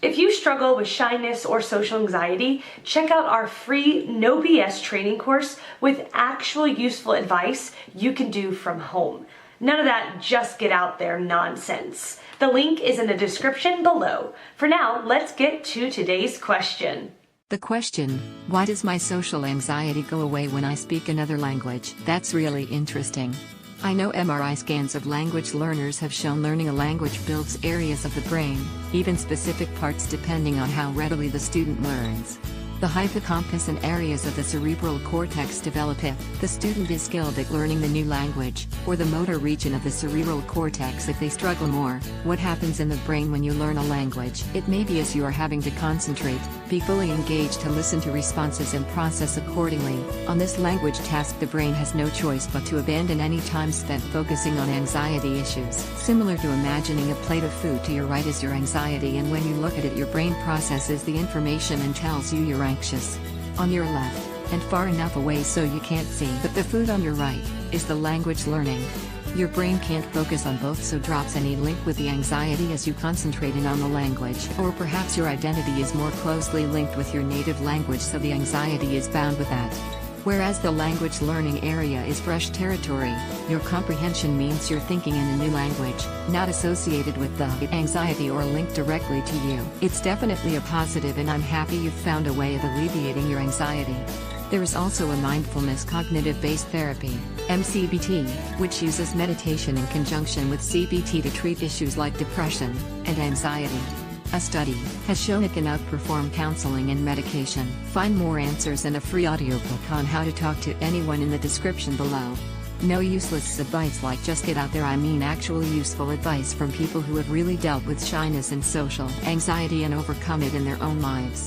If you struggle with shyness or social anxiety, check out our free No BS training course with actual useful advice you can do from home. None of that just get out there nonsense. The link is in the description below. For now, let's get to today's question. The question, why does my social anxiety go away when I speak another language? That's really interesting. I know MRI scans of language learners have shown learning a language builds areas of the brain, even specific parts depending on how readily the student learns. The hypocampus and areas of the cerebral cortex develop if the student is skilled at learning the new language, or the motor region of the cerebral cortex if they struggle more. What happens in the brain when you learn a language? It may be as you are having to concentrate, be fully engaged to listen to responses and process accordingly. On this language task, the brain has no choice but to abandon any time spent focusing on anxiety issues. Similar to imagining a plate of food to your right is your anxiety, and when you look at it, your brain processes the information and tells you you're anxious. On your left, and far enough away so you can't see, but the food on your right, is the language learning. Your brain can't focus on both, so drops any link with the anxiety as you concentrating on the language. Or perhaps your identity is more closely linked with your native language, so the anxiety is bound with that. Whereas the language learning area is fresh territory, your comprehension means you're thinking in a new language, not associated with the anxiety or linked directly to you. It's definitely a positive, and I'm happy you've found a way of alleviating your anxiety. There is also a mindfulness cognitive-based therapy, MCBT, which uses meditation in conjunction with CBT to treat issues like depression and anxiety. A study has shown it can outperform counseling and medication. Find more answers and a free audiobook on how to talk to anyone in the description below. No useless advice like just get out there. I mean actual useful advice from people who have really dealt with shyness and social anxiety and overcome it in their own lives.